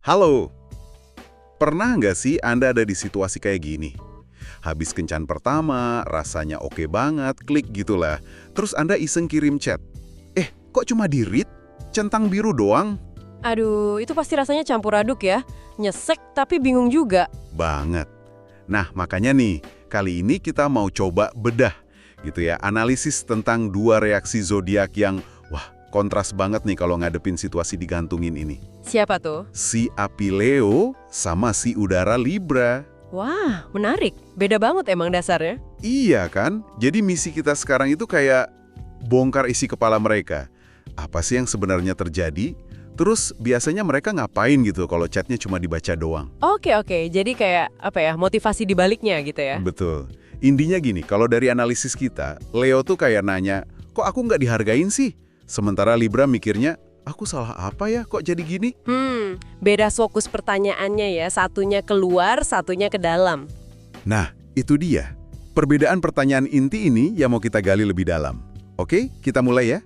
Halo, pernah nggak sih Anda ada di situasi kayak gini? Habis kencan pertama, rasanya oke banget, klik gitulah. Terus Anda iseng kirim chat. Kok cuma di-read? Centang biru doang? Aduh, itu pasti rasanya campur aduk ya. Nyesek tapi bingung juga. Banget. Nah, makanya nih, kali ini kita mau coba bedah gitu ya, analisis tentang dua reaksi zodiak yang, kontras banget nih kalau ngadepin situasi digantungin ini. Siapa tuh? Si api Leo sama si udara Libra. Wah, menarik. Beda banget emang dasarnya. Iya kan? Jadi misi kita sekarang itu kayak bongkar isi kepala mereka. Apa sih yang sebenarnya terjadi? Terus biasanya mereka ngapain gitu kalau chatnya cuma dibaca doang? Oke, jadi kayak motivasi di baliknya gitu ya. Betul. Intinya gini, kalau dari analisis kita, Leo tuh kayak nanya, kok aku nggak dihargain sih? Sementara Libra mikirnya, aku salah apa ya kok jadi gini? Beda fokus pertanyaannya ya. Satunya keluar, satunya ke dalam. Nah, itu dia. Perbedaan pertanyaan inti ini yang mau kita gali lebih dalam. Oke, kita mulai ya?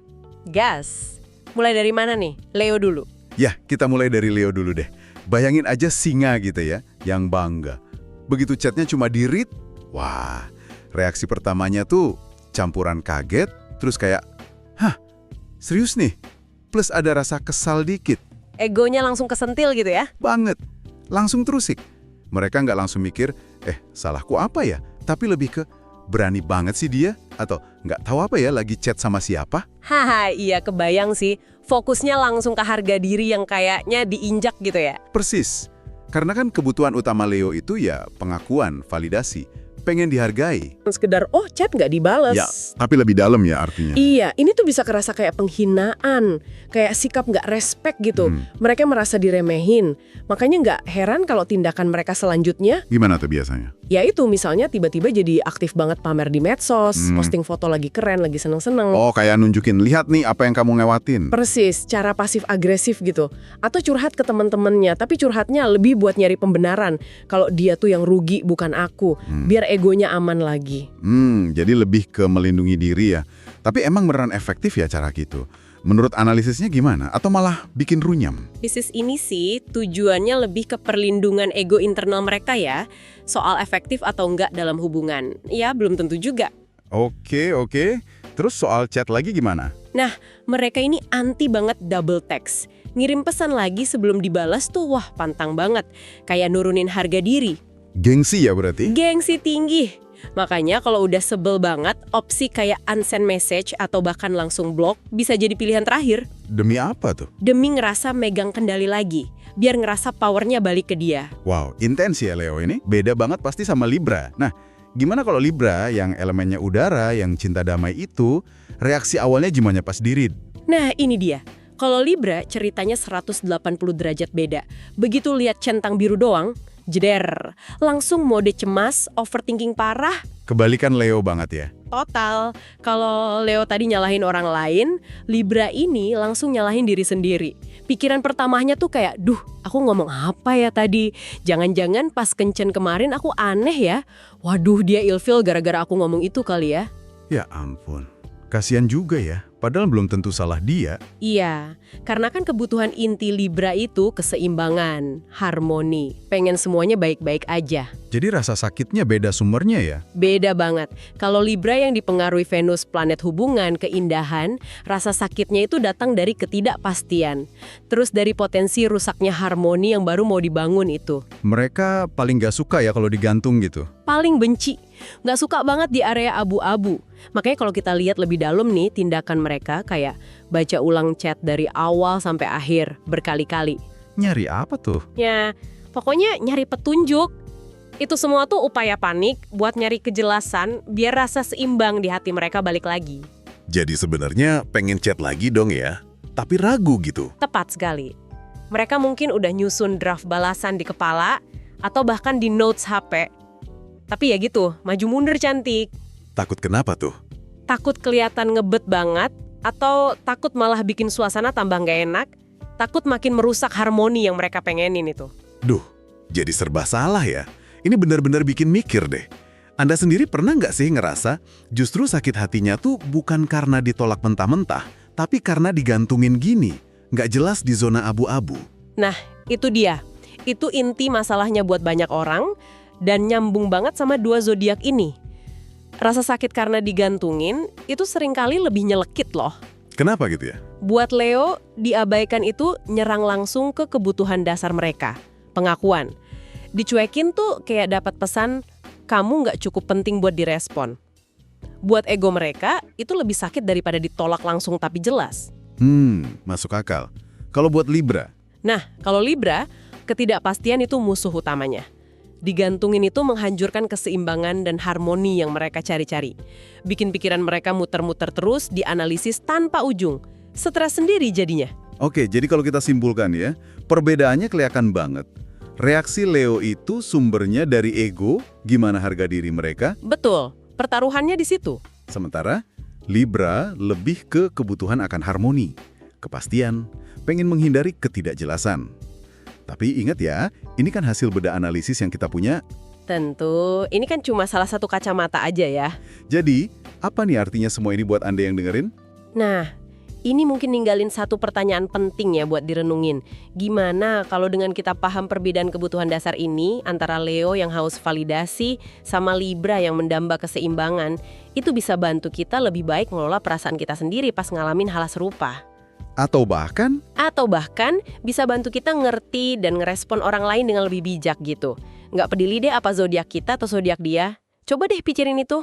Gas. Mulai dari mana nih? Leo dulu. Ya, kita mulai dari Leo dulu deh. Bayangin aja singa gitu ya, yang bangga. Begitu chatnya cuma di-read, wah, reaksi pertamanya tuh campuran kaget, terus kayak, serius nih? Plus ada rasa kesal dikit. Egonya langsung kesentil gitu ya. Banget. Langsung terusik. Mereka nggak langsung mikir, salahku apa ya? Tapi lebih ke, berani banget sih dia? Atau nggak tahu apa ya lagi chat sama siapa? Haha, iya kebayang sih. Fokusnya langsung ke harga diri yang kayaknya diinjak gitu ya. Persis. Karena kan kebutuhan utama Leo itu ya pengakuan, validasi. Pengen dihargai. Sekedar, chat nggak dibales. Ya, tapi lebih dalam ya artinya. Iya, ini tuh bisa kerasa kayak penghinaan, kayak sikap nggak respect gitu. Mereka merasa diremehin. Makanya nggak heran kalau tindakan mereka selanjutnya, Gimana tuh biasanya? ya itu misalnya tiba-tiba jadi aktif banget pamer di medsos, posting foto lagi keren, lagi seneng-seneng. Oh, kayak nunjukin, lihat nih apa yang kamu ngewatin. Persis, cara pasif-agresif gitu. Atau curhat ke teman-temannya, tapi curhatnya lebih buat nyari pembenaran. Kalau dia tuh yang rugi, bukan aku. Biar egonya aman lagi. Jadi lebih ke melindungi diri ya. Tapi emang beneran efektif ya cara gitu? Menurut analisisnya gimana? Atau malah bikin runyam? Bisnis ini sih tujuannya lebih ke perlindungan ego internal mereka ya. Soal efektif atau enggak dalam hubungan. Ya, belum tentu juga. Oke. Terus soal chat lagi gimana? Nah, mereka ini anti banget double text. Ngirim pesan lagi sebelum dibalas tuh pantang banget. Kayak nurunin harga diri. Gengsi ya berarti? Gengsi tinggi. Makanya kalau udah sebel banget, opsi kayak unsend message atau bahkan langsung blok bisa jadi pilihan terakhir. Demi apa tuh? Demi ngerasa megang kendali lagi. Biar ngerasa powernya balik ke dia. Wow, intens ya Leo ini. Beda banget pasti sama Libra. Nah, gimana kalau Libra yang elemennya udara, yang cinta damai itu, reaksi awalnya gimana pas di-read? Nah, ini dia. Kalau Libra ceritanya 180 derajat beda. Begitu lihat centang biru doang, jeder. Langsung mode cemas, overthinking parah. Kebalikan Leo banget ya? Total. Kalau Leo tadi nyalahin orang lain, Libra ini langsung nyalahin diri sendiri. Pikiran pertamanya tuh kayak, aku ngomong apa ya tadi? Jangan-jangan pas kencan kemarin aku aneh ya? Waduh, dia ilfil gara-gara aku ngomong itu kali ya? Ya ampun. Kasian juga ya, padahal belum tentu salah dia. Iya, karena kan kebutuhan inti Libra itu keseimbangan, harmoni. Pengen semuanya baik-baik aja. Jadi rasa sakitnya beda sumbernya ya? Beda banget. Kalau Libra yang dipengaruhi Venus planet hubungan, keindahan, rasa sakitnya itu datang dari ketidakpastian. Terus dari potensi rusaknya harmoni yang baru mau dibangun itu. Mereka paling gak suka ya kalau digantung gitu? Paling benci. Nggak suka banget di area abu-abu. Makanya kalau kita lihat lebih dalam nih, tindakan mereka kayak baca ulang chat dari awal sampai akhir, berkali-kali. Nyari apa tuh? Ya, pokoknya nyari petunjuk. Itu semua tuh upaya panik buat nyari kejelasan biar rasa seimbang di hati mereka balik lagi. Jadi sebenarnya pengen chat lagi dong ya? Tapi ragu gitu? Tepat sekali. Mereka mungkin udah nyusun draft balasan di kepala atau bahkan di notes HP. Tapi ya gitu, maju mundur cantik. Takut kenapa tuh? Takut kelihatan ngebet banget atau takut malah bikin suasana tambah nggak enak. Takut makin merusak harmoni yang mereka pengenin itu. Jadi serba salah ya? Ini benar-benar bikin mikir deh. Anda sendiri pernah nggak sih ngerasa justru sakit hatinya tuh bukan karena ditolak mentah-mentah, tapi karena digantungin gini, nggak jelas di zona abu-abu? Nah, itu dia. Itu inti masalahnya buat banyak orang dan nyambung banget sama dua zodiak ini. Rasa sakit karena digantungin itu seringkali lebih nyelekit loh. Kenapa gitu ya? Buat Leo, diabaikan itu nyerang langsung ke kebutuhan dasar mereka. Pengakuan. Dicuekin tuh kayak dapat pesan, kamu nggak cukup penting buat direspon. Buat ego mereka, itu lebih sakit daripada ditolak langsung tapi jelas. Masuk akal. Kalau buat Libra? Nah, kalau Libra, ketidakpastian itu musuh utamanya. Digantungin itu menghancurkan keseimbangan dan harmoni yang mereka cari-cari. Bikin pikiran mereka muter-muter terus, dianalisis tanpa ujung. Stres sendiri jadinya. Oke, jadi kalau kita simpulkan ya, perbedaannya kelihatan banget. Reaksi Leo itu sumbernya dari ego, gimana harga diri mereka. Betul, pertaruhannya di situ. Sementara Libra lebih ke kebutuhan akan harmoni, kepastian, pengen menghindari ketidakjelasan. Tapi ingat ya, ini kan hasil bedah analisis yang kita punya. Tentu, ini kan cuma salah satu kacamata aja ya. Jadi, apa nih artinya semua ini buat Anda yang dengerin? Nah, ini mungkin ninggalin satu pertanyaan penting ya buat direnungin. Gimana kalau dengan kita paham perbedaan kebutuhan dasar ini antara Leo yang haus validasi sama Libra yang mendamba keseimbangan, itu bisa bantu kita lebih baik ngelola perasaan kita sendiri pas ngalamin hal serupa. Atau bahkan Bisa bantu kita ngerti dan ngerespon orang lain dengan lebih bijak gitu. Nggak peduli deh apa zodiak kita atau zodiak dia. Coba deh pikirin itu.